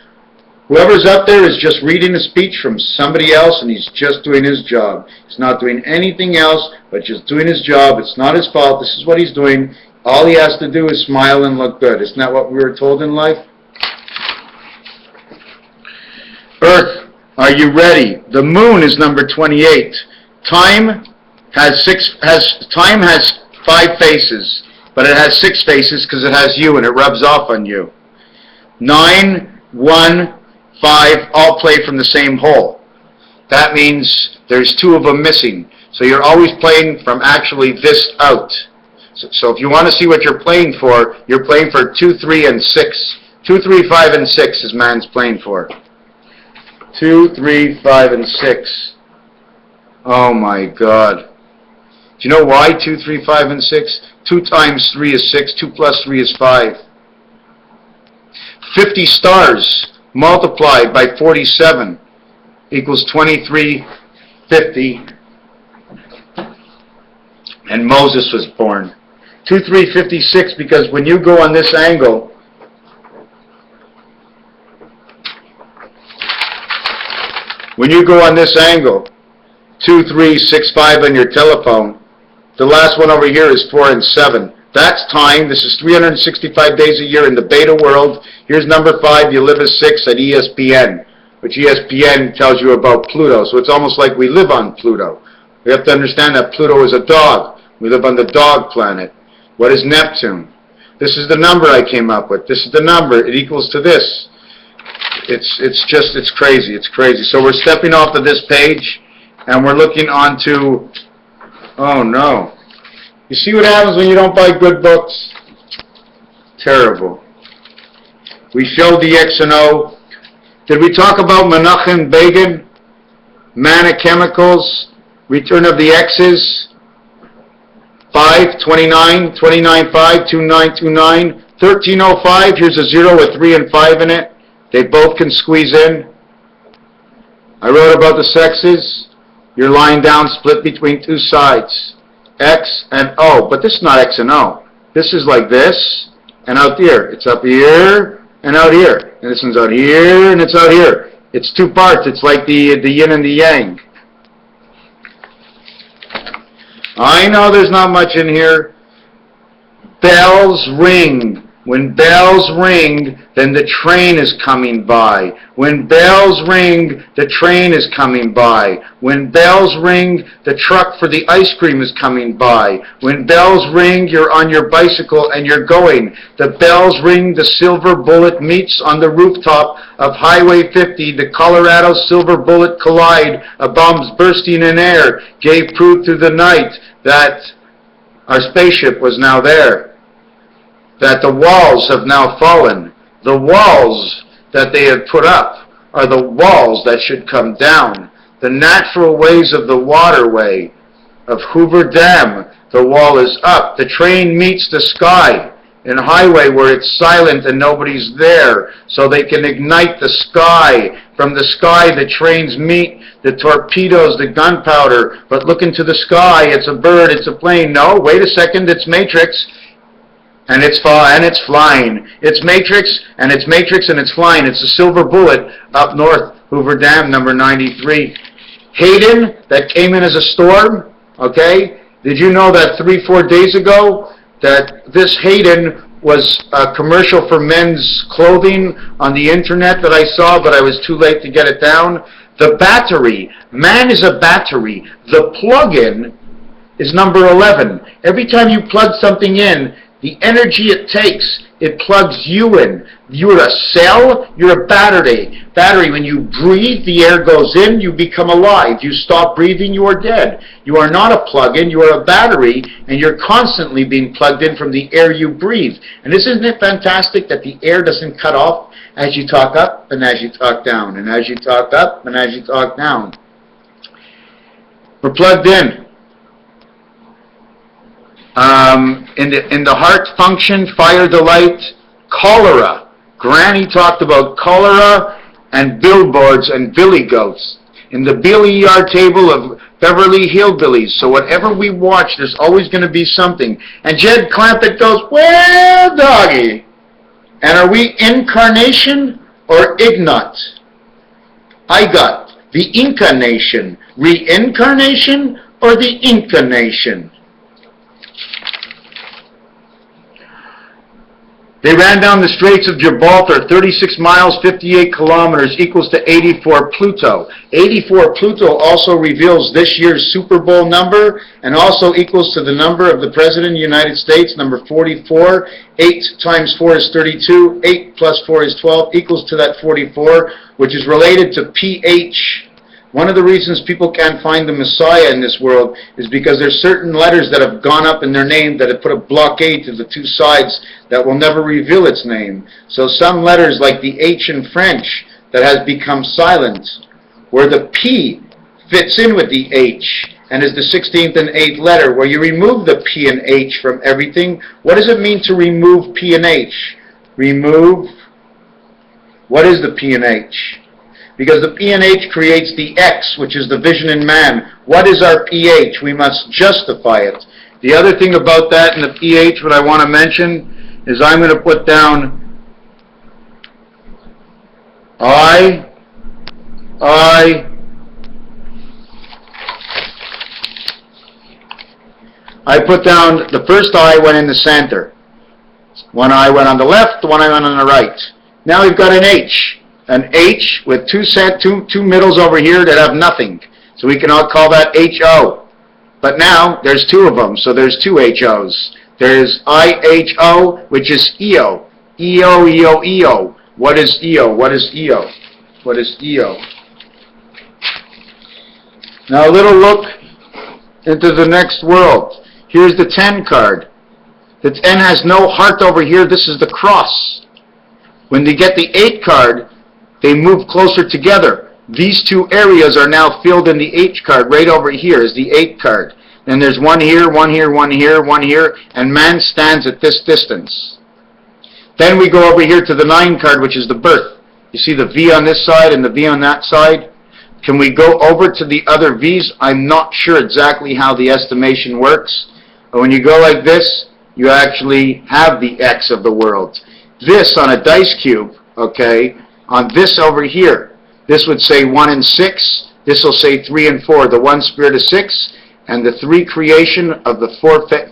Whoever's up there is just reading a speech from somebody else, and he's just doing his job. He's not doing anything else but just doing his job. It's not his fault. This is what he's doing. All he has to do is smile and look good. Isn't that what we were told in life? Earth, are you ready? The moon is number 28. Time has 5 faces, but it has 6 faces because it has you and it rubs off on you. 9, 1, 5 all play from the same hole. That means there's 2 of them missing. So you're always playing from actually this out. So if you want to see what you're playing for 2, 3, and 6. 2, 3, 5, and 6 is man's playing for. 2, 3, 5, and 6. Oh my God. Do you know why 2, 3, 5, and 6? 2 times 3 is 6. 2 plus 3 is 5. 50 stars multiplied by 47 equals 2350. And Moses was born. 2356, because when you go on this angle, when you go on this angle, 2365 on your telephone, the last one over here is 4 and 7. That's time. This is 365 days a year in the beta world. Here's number 5. You live as 6 at ESPN, which ESPN tells you about Pluto. So it's almost like we live on Pluto. We have to understand that Pluto is a dog. We live on the dog planet. What is Neptune? This is the number I came up with. This is the number. It equals to this. It's crazy. It's crazy. So we're stepping off of this page, and we're looking onto, oh no. You see what happens when you don't buy good books? Terrible. We showed the X and O. Did we talk about Menachem Begin? Mana chemicals? Return of the X's, 5, 29, 29, 5, 29, 29, 1305, here's a 0 with 3 and 5 in it. They both can squeeze in. I wrote about the sexes. You're lying down split between two sides, X and O. But this is not X and O. This is like this and out here. It's up here and out here. And this one's out here and it's out here. It's two parts. It's like the yin and the yang. I know there's not much in here. Bells ring. When bells ring, then the train is coming by. When bells ring, the train is coming by. When bells ring, the truck for the ice cream is coming by. When bells ring, you're on your bicycle and you're going. The bells ring, the silver bullet meets on the rooftop of Highway 50. The Colorado silver bullet collide. A bomb's bursting in air gave proof through the night that our spaceship was now there. That the walls have now fallen. The walls that they have put up are the walls that should come down. The natural ways of the waterway of Hoover Dam, the wall is up. The train meets the sky in a highway where it's silent and nobody's there, so they can ignite the sky. From the sky, the trains meet the torpedoes, the gunpowder. But look into the sky, it's a bird, it's a plane. No, wait a second, it's Matrix. And it's flying. It's Matrix, and it's Matrix, and it's flying. It's a silver bullet up north, Hoover Dam, number 93. Hayden, that came in as a storm, okay? Did you know that 3-4 days ago that this Hayden was a commercial for men's clothing on the internet that I saw, but I was too late to get it down? The battery. Man is a battery. The plug-in is number 11. Every time you plug something in, the energy it takes, it plugs you in. You're a cell, you're a battery. Battery, when you breathe, the air goes in, you become alive. You stop breathing, you are dead. You are not a plug-in, you are a battery, and you're constantly being plugged in from the air you breathe. And isn't it fantastic that the air doesn't cut off as you talk up and as you talk down, and as you talk up and as you talk down? We're plugged in. In the heart function, fire the light, cholera. Granny talked about cholera and billboards and billy goats. In the Billy ER table of Beverly Hillbillies. So whatever we watch, there's always going to be something. And Jed Clampett goes, well, doggy. And are we incarnation or ignot? I got the Inca nation. Reincarnation or the Inca nation? They ran down the Straits of Gibraltar, 36 miles, 58 kilometers, equals to 84 Pluto. 84 Pluto also reveals this year's Super Bowl number, and also equals to the number of the President of the United States, number 44. 8 times 4 is 32. 8 plus 4 is 12, equals to that 44, which is related to PH. One of the reasons people can't find the Messiah in this world is because there's certain letters that have gone up in their name that have put a blockade to the two sides that will never reveal its name. So some letters, like the H in French, that has become silent, where the P fits in with the H and is the 16th and 8th letter, where you remove the P and H from everything. What does it mean to remove P and H? Remove, what is the P and H? Because the P and H creates the X, which is the vision in man. What is our pH? We must justify it. The other thing about that in the pH, what I want to mention, is I'm going to put down I put down, the first I went in the center. One I went on the left, one I went on the right. Now we've got an H. An H with two middles over here that have nothing. So we can all call that HO. But now there's two of them, so there's two HOs. There's IHO, which is EO. EO, EO, EO. What is EO? What is EO? What is EO? Now a little look into the next world. Here's the 10 card. The 10 has no heart over here. This is the cross. When they get the 8 card, they move closer together. these two areas are now filled in the H card. Right over here is the 8 card. Then there's one here, one here, one here, one here, and man stands at this distance. Then we go over here to the 9 card, which is the birth. You see the V on this side and the V on that side? Can we go over to the other V's? I'm not sure exactly how the estimation works. But when you go like this, you actually have the X of the world. This on a dice cube, okay, on this over here, this would say 1 and 6. This will say 3 and 4. The 1 spirit is 6, and the 3 creation of the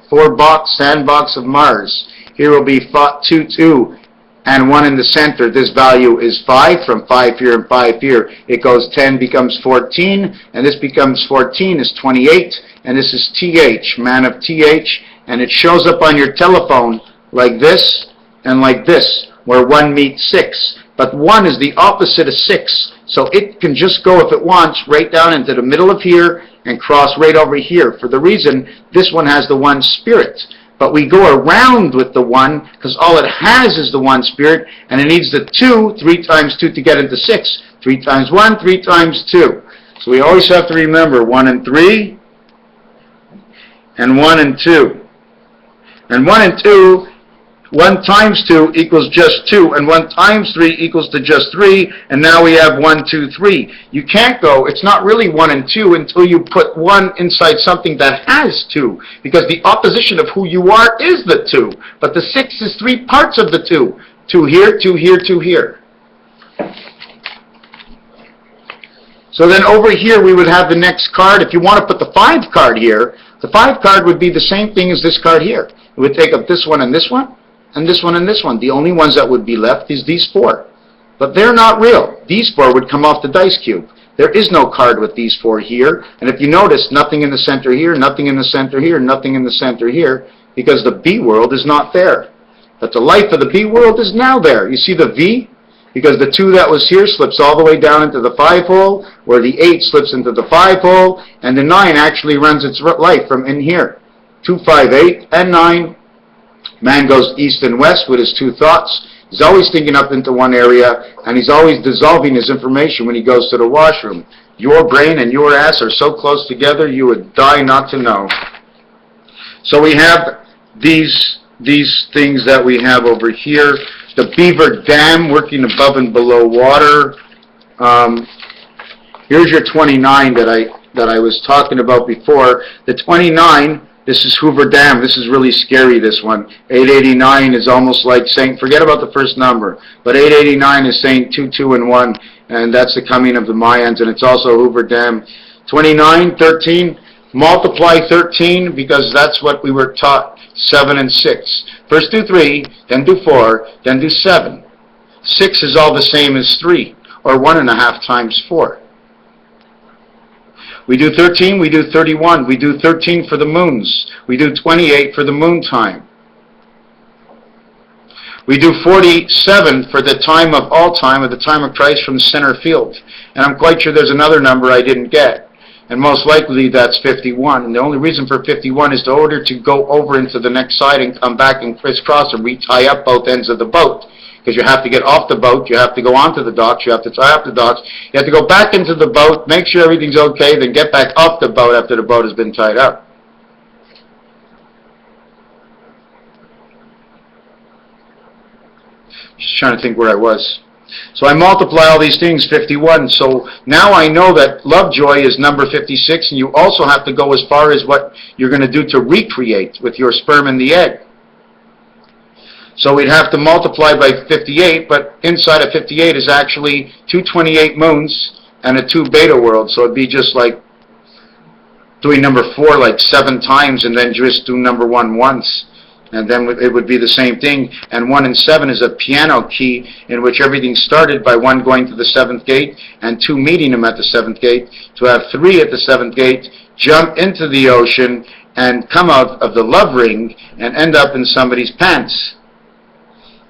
4 box, sandbox of Mars. Here will be 2, 2, and 1 in the center. This value is 5, from 5 here and 5 here. It goes 10, becomes 14, and this becomes 14, is 28, and this is TH, man of TH, and it shows up on your telephone like this and like this, where 1 meets 6. But 1 is the opposite of 6, so it can just go, if it wants, right down into the middle of here and cross right over here, for the reason this one has the 1 spirit. But we go around with the 1 because all it has is the 1 spirit, and it needs the 2, 3 times 2 to get into 6. 3 times 1, 3 times 2. So we always have to remember 1 and 3, and 1 and 2. And 1 and 2, 1 times 2 equals just 2, and 1 times 3 equals to just 3, and now we have 1, 2, 3. You can't go, it's not really 1 and 2 until you put 1 inside something that has 2, because the opposition of who you are is the 2, but the 6 is 3 parts of the 2. 2 here, 2 here, 2 here. So then over here we would have the next card. If you want to put the 5 card here, the 5 card would be the same thing as this card here. It would take up this one and this one, and this one and this one. The only ones that would be left is these 4. But they're not real. These 4 would come off the dice cube. There is no card with these 4 here. And if you notice, nothing in the center here, nothing in the center here, nothing in the center here, because the B world is not there. But the life of the B world is now there. You see the V? Because the 2 that was here slips all the way down into the 5 hole, where the 8 slips into the 5 hole, and the 9 actually runs its life from in here. 2, 5, 8, and 9. Man goes east and west with his 2 thoughts. He's always thinking up into one area, and he's always dissolving his information when he goes to the washroom. Your brain and your ass are so close together, you would die not to know. So we have these things that we have over here. The Beaver Dam working above and below water. Here's your 29 that I was talking about before. The 29, this is Hoover Dam. This is really scary, this one. 889 is almost like saying, forget about the first number, but 889 is saying 2, 2, and 1, and that's the coming of the Mayans, and it's also Hoover Dam. 29, 13, multiply 13, because that's what we were taught, 7 and 6. First do 3, then do 4, then do 7. 6 is all the same as 3, or 1.5 times 4. We do 13, we do 31, we do 13 for the moons, we do 28 for the moon time. We do 47 for the time of all time, or the time of Christ from center field. And I'm quite sure there's another number I didn't get. And most likely that's 51. And the only reason for 51 is in order to go over into the next side and come back and crisscross and retie up both ends of the boat. Because you have to get off the boat, you have to go onto the docks, you have to tie up the docks, you have to go back into the boat, make sure everything's okay, then get back off the boat after the boat has been tied up. Just trying to think where I was. So I multiply all these things, 51. So now I know that Lovejoy is number 56, and you also have to go as far as what you're going to do to recreate with your sperm and the egg. So we'd have to multiply by 58, but inside of 58 is actually 228 moons and a 2 beta worlds. So it'd be just like doing number 4 like 7 times and then just do number 1 once. And then it would be the same thing. And 1 and 7 is a piano key in which everything started by 1 going to the 7th gate and 2 meeting him at the 7th gate, to have 3 at the 7th gate, jump into the ocean and come out of the love ring and end up in somebody's pants.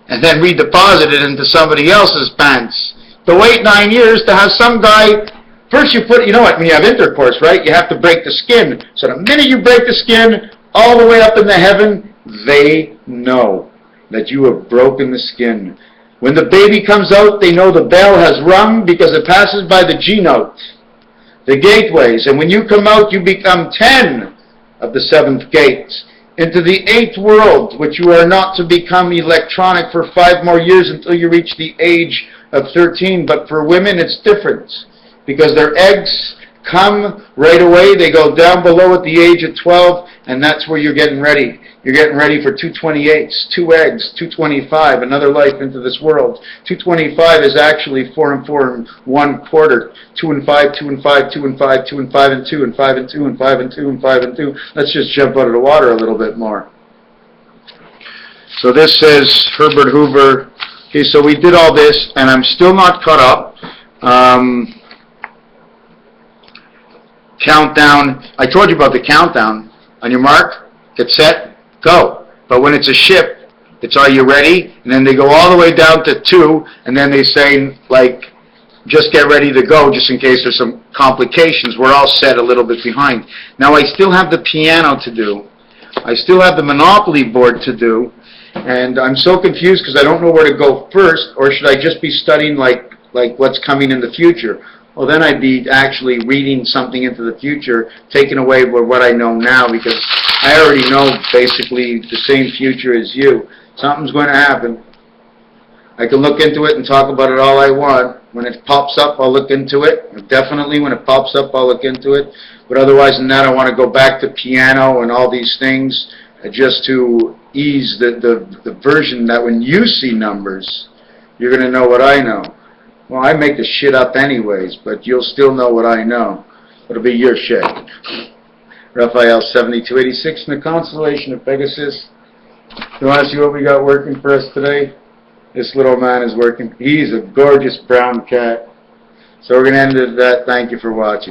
And then redeposit it into somebody else's pants. To wait 9 years to have some guy, first you put, you know what, when you have intercourse, right, you have to break the skin. So the minute you break the skin, all the way up in the heaven, they know that you have broken the skin. When the baby comes out, they know the bell has rung because it passes by the G-note, the gateways. And when you come out, you become 10 of the 7th gate into the 8th world, which you are not to become electronic for 5 more years until you reach the age of 13. But for women, it's different because their eggs come right away. They go down below at the age of 12, and that's where you're getting ready. You're getting ready for 228s, 2 eggs, 225, another life into this world. 225 is actually 4 and 4 and 1 quarter. 2 and 5, 2 and 5, 2 and 5, 2 and 5 and 2 and 5 and 2 and 5 and 2 and 5 and 2. Let's just jump out of the water a little bit more. So this says Herbert Hoover. Okay, so we did all this, and I'm still not caught up. Countdown. I told you about the countdown. On your mark, get set, go. But when it's a ship, it's are you ready? And then they go all the way down to 2, and then they say, like, just get ready to go, just in case there's some complications. We're all set a little bit behind. Now, I still have the piano to do. I still have the Monopoly board to do. And I'm so confused because I don't know where to go first, or should I just be studying, like what's coming in the future? Well, then I'd be actually reading something into the future, taking away what I know now, because I already know basically the same future as you. Something's going to happen. I can look into it and talk about it all I want. When it pops up, I'll look into it. Definitely, when it pops up, I'll look into it. But otherwise than that, I want to go back to piano and all these things just to ease the version that when you see numbers, you're going to know what I know. Well, I make the shit up anyways, but you'll still know what I know. It'll be your shit. Raphael 7286 in the constellation of Pegasus. You want to see what we got working for us today? This little man is working. He's a gorgeous brown cat. So we're going to end it at that. Thank you for watching.